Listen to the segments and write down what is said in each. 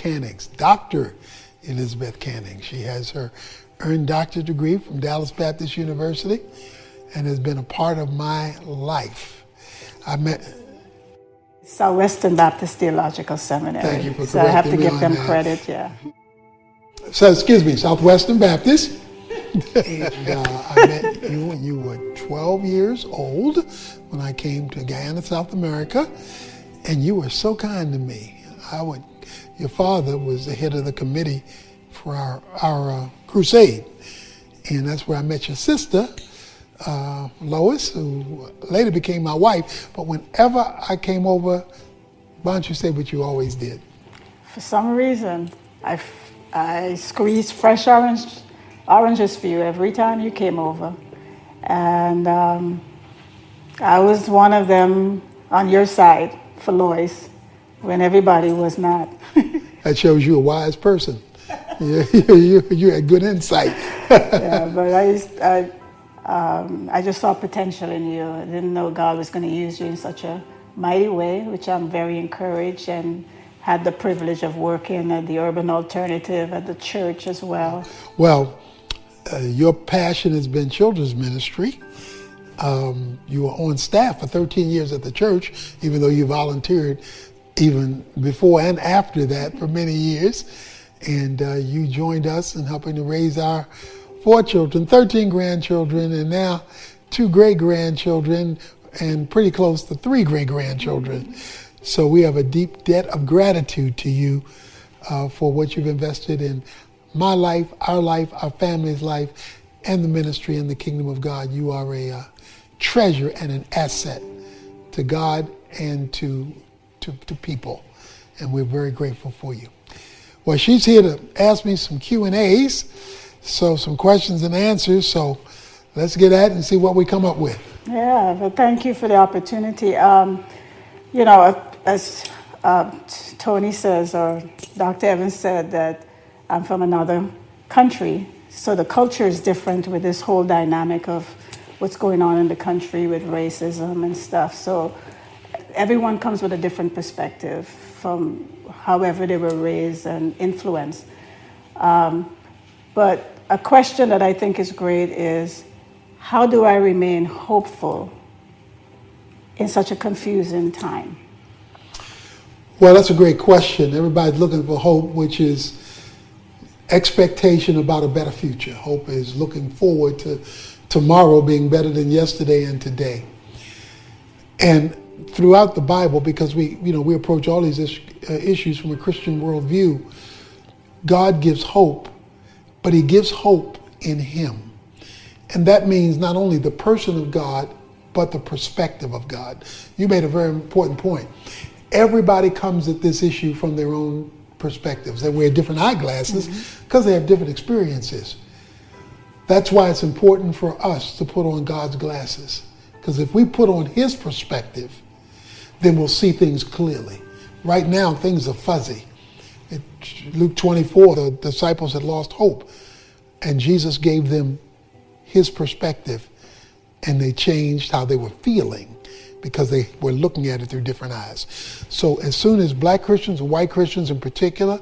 Cannings, Dr. Elizabeth Canning. She has her earned doctorate degree from Dallas Baptist University and has been a part of my life. I met Southwestern Baptist Theological Seminary. Thank you for so I have to correcting me give on them that. credit, yeah. So, excuse me, Southwestern Baptist. And I met you when you were 12 years old when I came to Guyana, South America, and you were so kind to me. Your father was the head of the committee for our crusade, and that's where I met your sister, Lois, who later became my wife. But whenever I came over, why don't you say what you always did? For some reason, I squeezed fresh oranges for you every time you came over. And I was one of them on your side for Lois when everybody was not. That shows you a wise person. You had good insight. Yeah, but I just saw potential in you. I didn't know God was going to use you in such a mighty way, which I'm very encouraged, and had the privilege of working at the Urban Alternative at the church as well. Well, your passion has been children's ministry. You were on staff for 13 years at the church, even though you volunteered even before and after that for many years. And you joined us in helping to raise our 4 children, 13 grandchildren, and now 2 great-grandchildren, and pretty close to 3 great-grandchildren. So we have a deep debt of gratitude to you for what you've invested in my life, our family's life, and the ministry in the kingdom of God. You are a treasure and an asset to God and to people, and we're very grateful for you. Well, she's here to ask me some Q&As, so some questions and answers, so let's get at it and see what we come up with. Yeah, well, thank you for the opportunity. You know, as Tony says, or Dr. Evans said, that I'm from another country, so the culture is different with this whole dynamic of what's going on in the country with racism and stuff. So everyone comes with a different perspective from however they were raised and influenced. But a question that I think is great is, how do I remain hopeful in such a confusing time? Well, that's a great question. Everybody's looking for hope, which is expectation about a better future. Hope is looking forward to tomorrow being better than yesterday and today. And throughout the Bible, because we approach all these issues from a Christian worldview, God gives hope, but he gives hope in him. And that means not only the person of God, but the perspective of God. You made a very important point. Everybody comes at this issue from their own perspectives. They wear different eyeglasses because they have different experiences. That's why it's important for us to put on God's glasses. Because if we put on his perspective, then we'll see things clearly. Right now, things are fuzzy. In Luke 24, the disciples had lost hope, and Jesus gave them his perspective, and they changed how they were feeling because they were looking at it through different eyes. So as soon as black Christians and white Christians in particular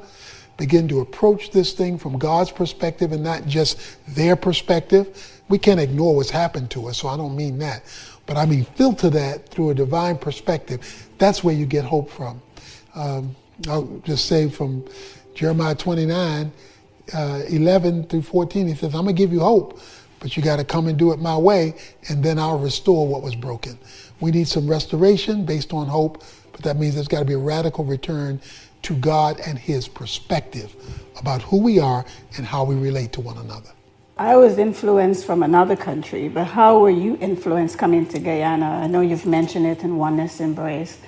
begin to approach this thing from God's perspective and not just their perspective, we can't ignore what's happened to us, so I don't mean that. But I mean filter that through a divine perspective. That's where you get hope from. I'll just say from Jeremiah 29, 11 through 14, he says, I'm going to give you hope, but you got to come and do it my way, and then I'll restore what was broken. We need some restoration based on hope, but that means there's got to be a radical return to God and his perspective about who we are and how we relate to one another. I was influenced from another country, but how were you influenced coming to Guyana? I know you've mentioned it in Oneness Embrace,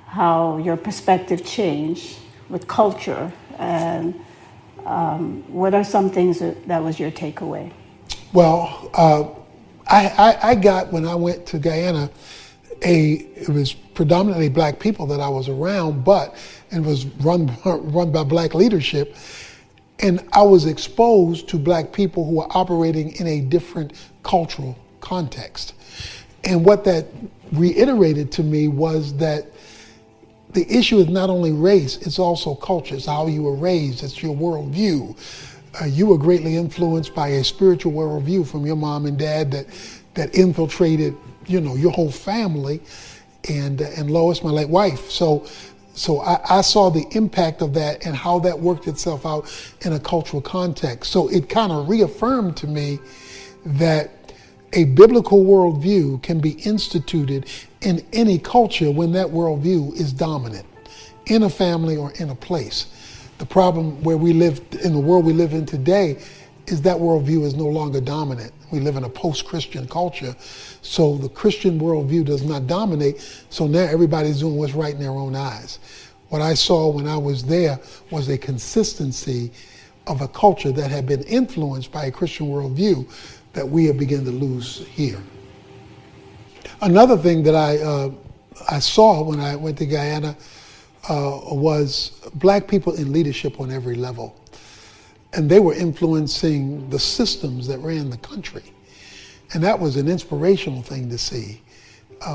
how your perspective changed with culture, and what are some things that was your takeaway? Well, I got, when I went to Guyana, it was predominantly black people that I was around, but it was run by black leadership. And I was exposed to black people who were operating in a different cultural context. And what that reiterated to me was that the issue is not only race, it's also culture. It's how you were raised. It's your worldview. You were greatly influenced by a spiritual worldview from your mom and dad that infiltrated, your whole family, and Lois, my late wife. So I saw the impact of that and how that worked itself out in a cultural context. So it kind of reaffirmed to me that a biblical worldview can be instituted in any culture when that worldview is dominant, in a family or in a place. The problem where we live, in the world we live in today, is that worldview is no longer dominant. We live in a post-Christian culture, so the Christian worldview does not dominate, so now everybody's doing what's right in their own eyes. What I saw when I was there was a consistency of a culture that had been influenced by a Christian worldview that we have begun to lose here. Another thing that I saw when I went to Guyana was black people in leadership on every level. And they were influencing the systems that ran the country. And that was an inspirational thing to see.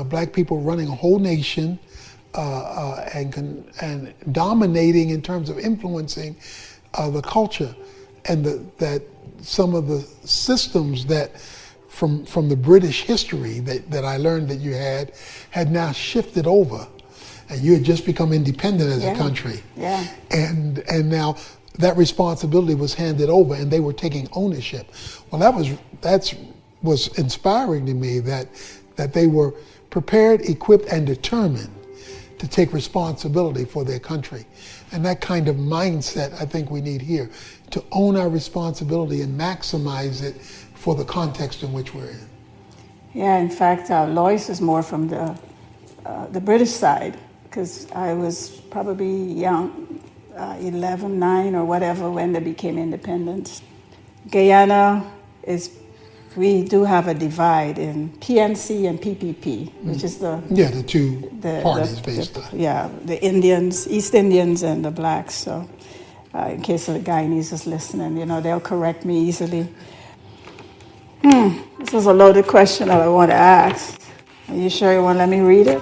Black people running a whole nation and dominating in terms of influencing the culture. And that some of the systems that from the British history that I learned that you had now shifted over, and you had just become independent as a country. Yeah. And now that responsibility was handed over, and they were taking ownership. Well, that was inspiring to me that they were prepared, equipped, and determined to take responsibility for their country. And that kind of mindset I think we need here, to own our responsibility and maximize it for the context in which we're in. Yeah, in fact, Lois is more from the British side, because I was probably young, 11, 9 or whatever when they became independent. Guyana we do have a divide in PNC and PPP, which is the two parties basically. The Indians, East Indians, and the blacks. So, in case the Guyanese is listening, they'll correct me easily. This is a loaded question that I want to ask. Are you sure you want to let me read it?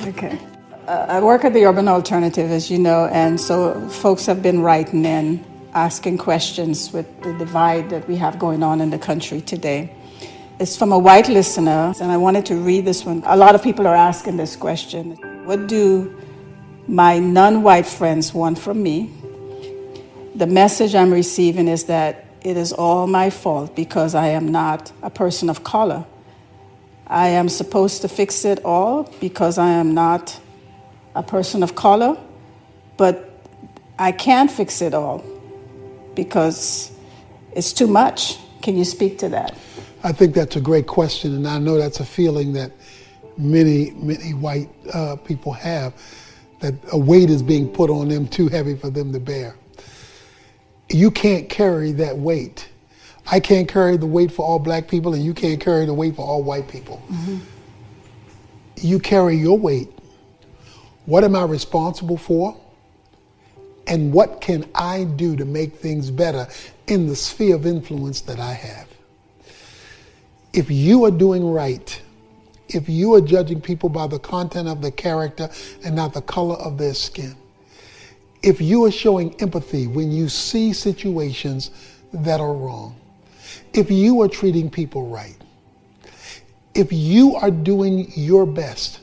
Okay. I work at the Urban Alternative, as you know, and so folks have been writing in, asking questions with the divide that we have going on in the country today. It's from a white listener, and I wanted to read this one. A lot of people are asking this question. What do my non-white friends want from me? The message I'm receiving is that it is all my fault because I am not a person of color. I am supposed to fix it all because I am not a person of color, but I can't fix it all because it's too much. Can you speak to that? I think that's a great question, and I know that's a feeling that many white people have, that a weight is being put on them too heavy for them to bear. You can't carry that weight. I can't carry the weight for all black people, and you can't carry the weight for all white people. Mm-hmm. You carry your weight. What am I responsible for? And what can I do to make things better in the sphere of influence that I have? If you are doing right, if you are judging people by the content of their character and not the color of their skin, if you are showing empathy when you see situations that are wrong, if you are treating people right, if you are doing your best,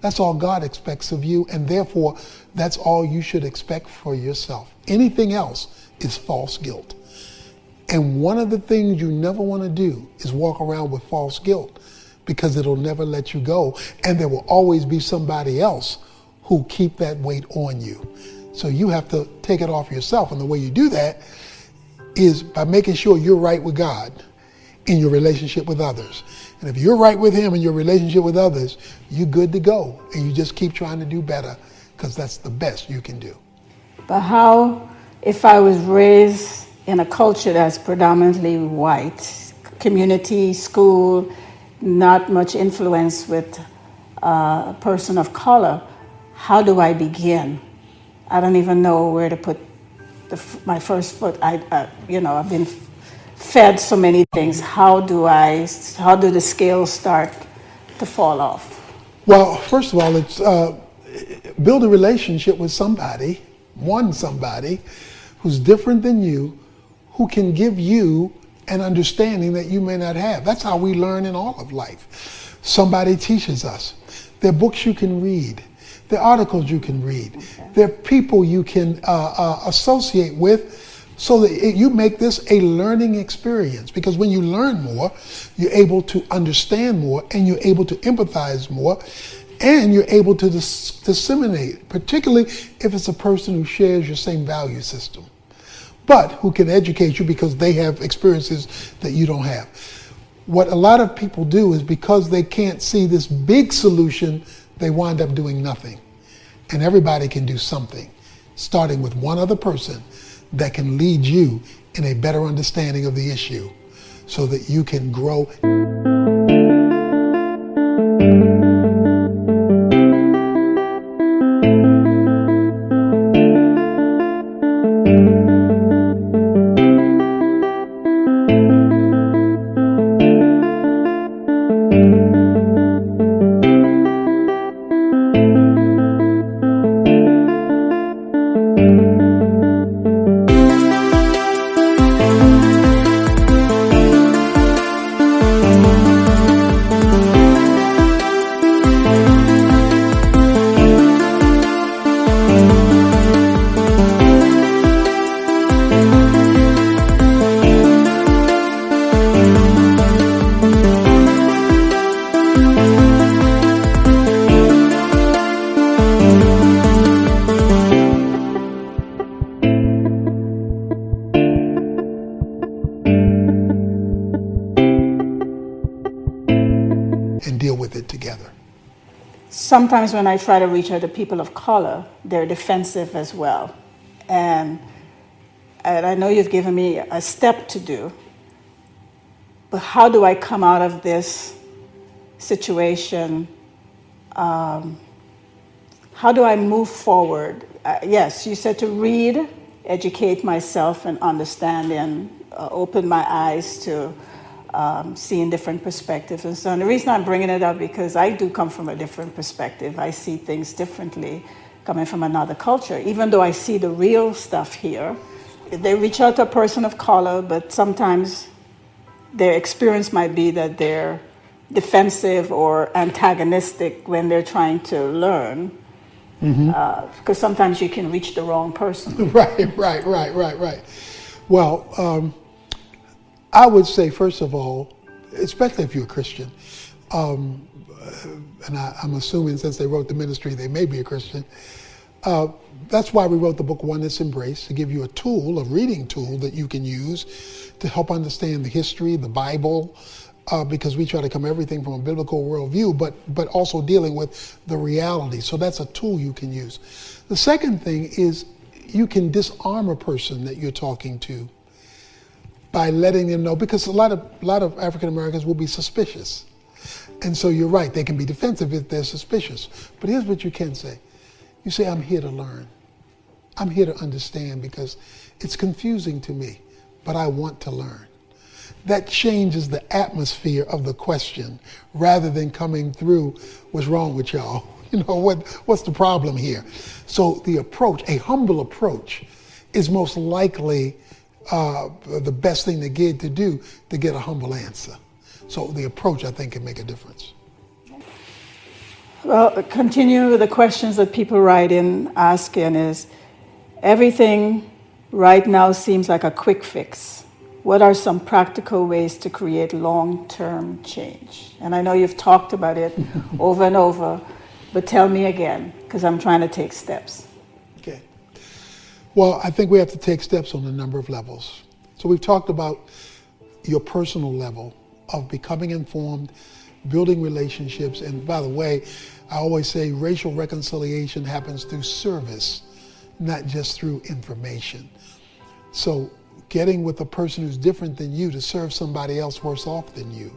that's all God expects of you, and therefore that's all you should expect for yourself. Anything else is false guilt. And one of the things you never want to do is walk around with false guilt, because it'll never let you go, and there will always be somebody else who keep that weight on you. So you have to take it off yourself, and the way you do that is by making sure you're right with God in your relationship with others. And if you're right with Him in your relationship with others, you're good to go, and you just keep trying to do better, because that's the best you can do. But how, if I was raised in a culture that's predominantly white, community, school, not much influence with a person of color, how do I begin? I don't even know where to put my first foot. I've been fed so many things. How do the scales start to fall off? Well, first of all, build a relationship with somebody who's different than you, who can give you an understanding that you may not have. That's how we learn in all of life. Somebody teaches us. There are books you can read. There are articles you can read. Okay. There are people you can associate with, so that you make this a learning experience. Because when you learn more, you're able to understand more, and you're able to empathize more, and you're able to disseminate, particularly if it's a person who shares your same value system, but who can educate you because they have experiences that you don't have. What a lot of people do is, because they can't see this big solution, they wind up doing nothing. And everybody can do something, starting with one other person that can lead you in a better understanding of the issue so that you can grow. And deal with it together. Sometimes when I try to reach out to people of color, they're defensive as well. And I know you've given me a step to do, but how do I come out of this situation? How do I move forward? Yes, you said to read, educate myself, and understand, and open my eyes to seeing different perspectives and so on. The reason I'm bringing it up because I do come from a different perspective. I see things differently coming from another culture. Even though I see the real stuff here, they reach out to a person of color, but sometimes their experience might be that they're defensive or antagonistic when they're trying to learn. Because sometimes you can reach the wrong person. Right. Well, I would say, first of all, especially if you're a Christian, and I'm assuming since they wrote the ministry, they may be a Christian. That's why we wrote the book Oneness Embrace, to give you a tool, a reading tool that you can use to help understand the history, the Bible, because we try to come everything from a biblical worldview, but also dealing with the reality. So that's a tool you can use. The second thing is you can disarm a person that you're talking to by letting them know, because a lot of African Americans will be suspicious. And so you're right, they can be defensive if they're suspicious. But here's what you can say. You say, I'm here to learn. I'm here to understand because it's confusing to me, but I want to learn. That changes the atmosphere of the question rather than coming through, what's wrong with y'all? What's the problem here? So the approach, a humble approach, is most likely the best thing to do to get a humble answer. So the approach, I think, can make a difference. Well, continue with the questions that people write in asking is, everything right now seems like a quick fix. What are some practical ways to create long-term change? And I know you've talked about it over and over, but tell me again, because I'm trying to take steps. Okay. Well, I think we have to take steps on a number of levels. So we've talked about your personal level of becoming informed, building relationships. And by the way, I always say racial reconciliation happens through service, not just through information. So getting with a person who's different than you to serve somebody else worse off than you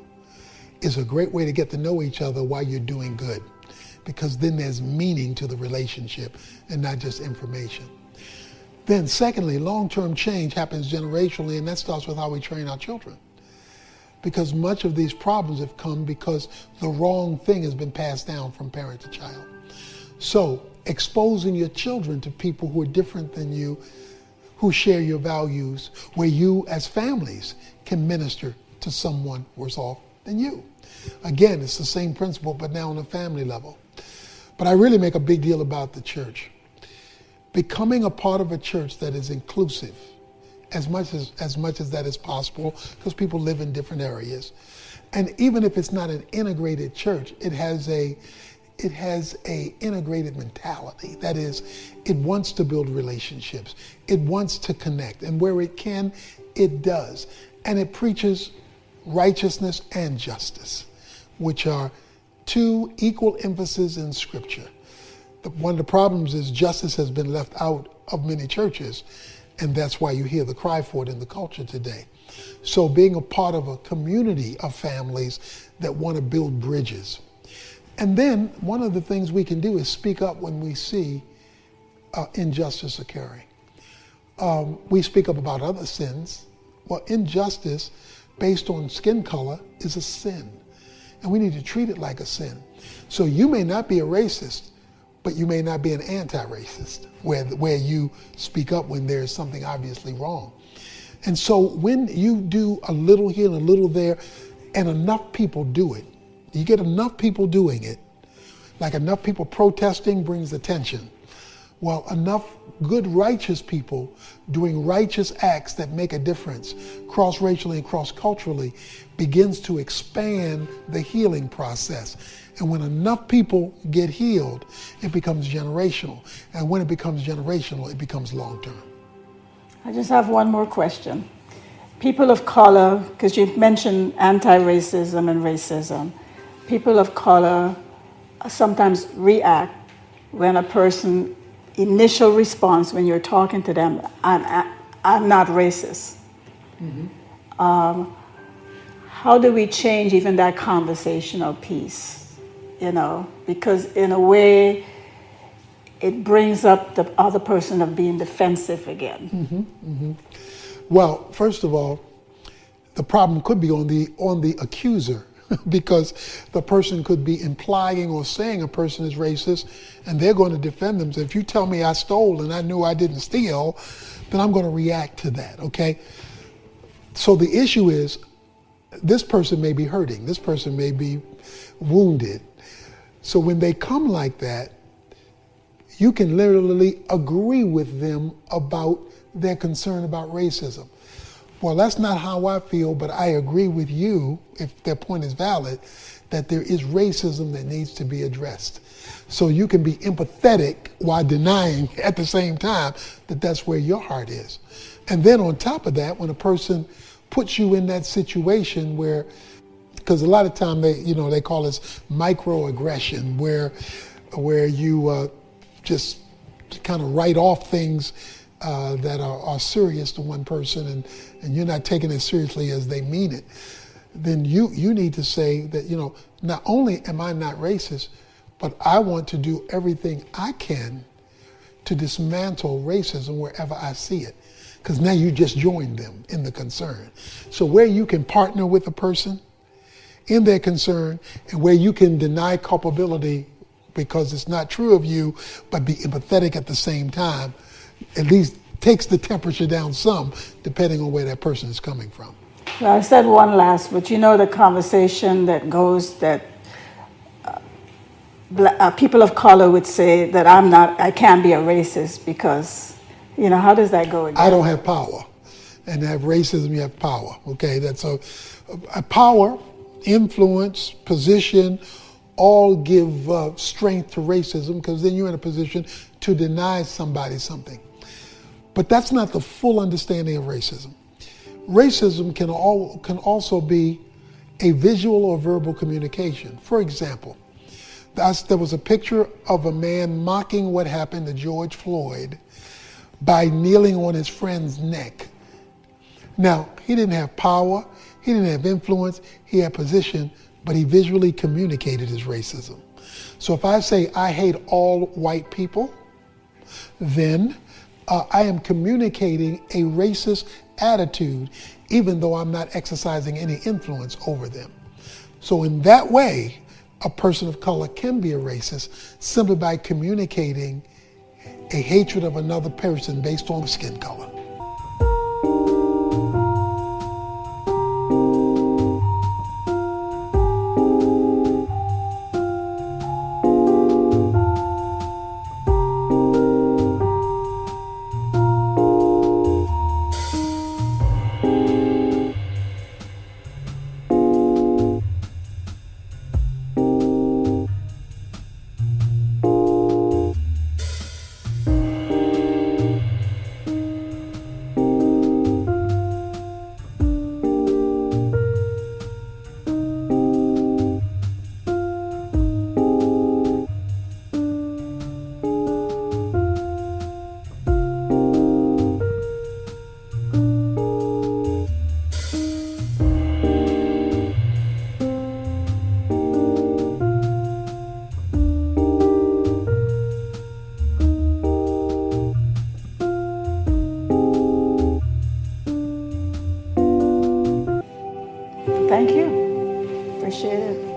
is a great way to get to know each other while you're doing good, because then there's meaning to the relationship and not just information. Then secondly, long-term change happens generationally, and that starts with how we train our children. Because much of these problems have come because the wrong thing has been passed down from parent to child. So exposing your children to people who are different than you, who share your values, where you as families can minister to someone worse off than you. Again, it's the same principle, but now on a family level. But I really make a big deal about the church. Becoming a part of a church that is inclusive, as much as that is possible, because people live in different areas. And even if it's not an integrated church, it has a integrated mentality. That is, it wants to build relationships. It wants to connect. And where it can, it does. And it preaches righteousness and justice, which are two equal emphasis in Scripture. One of the problems is justice has been left out of many churches, and that's why you hear the cry for it in the culture today. So being a part of a community of families that want to build bridges. And then one of the things we can do is speak up when we see injustice occurring. We speak up about other sins. Well, injustice based on skin color is a sin, and we need to treat it like a sin. So you may not be a racist, but you may not be an anti-racist, where you speak up when there's something obviously wrong. And so when you do a little here and a little there, and enough people do it, you get enough people doing it, like enough people protesting brings attention. Well, enough good, righteous people doing righteous acts that make a difference, cross-racially and cross-culturally, begins to expand the healing process. And when enough people get healed, it becomes generational. And when it becomes generational, it becomes long-term. I just have one more question. People of color, because you mentioned anti-racism and racism, people of color sometimes react when a person, initial response when you're talking to them, I'm not racist. Mm-hmm. How do we change even that conversational piece? Because in a way, it brings up the other person of being defensive again. Mm-hmm, mm-hmm. Well, first of all, the problem could be on the accuser, because the person could be implying or saying a person is racist, and they're going to defend themselves. If you tell me I stole and I knew I didn't steal, then I'm going to react to that, okay? So the issue is, this person may be hurting, this person may be wounded. So when they come like that, you can literally agree with them about their concern about racism. Well, that's not how I feel, but I agree with you, if their point is valid, that there is racism that needs to be addressed. So you can be empathetic while denying at the same time that that's where your heart is. And then on top of that, when a person puts you in that situation where, because a lot of time they call this microaggression, where you just kind of write off things that are serious to one person, and you're not taking it seriously as they mean it, then you need to say that, not only am I not racist, but I want to do everything I can to dismantle racism wherever I see it. Because now you just joined them in the concern. So where you can partner with a person in their concern, and where you can deny culpability because it's not true of you, but be empathetic at the same time, at least takes the temperature down some, depending on where that person is coming from. Well, I said one last, but the conversation that goes that people of color would say that I can't be a racist because, how does that go again? I don't have power. And to have racism, you have power, okay? That's a power, influence, position, all give strength to racism, because then you're in a position to deny somebody something. But that's not the full understanding of racism. Racism can also be a visual or verbal communication. For example, there was a picture of a man mocking what happened to George Floyd by kneeling on his friend's neck. Now, he didn't have power, he didn't have influence, he had position, but he visually communicated his racism. So if I say I hate all white people, then I am communicating a racist attitude, even though I'm not exercising any influence over them. So in that way, a person of color can be a racist simply by communicating a hatred of another person based on skin color. Thank you. Appreciate it.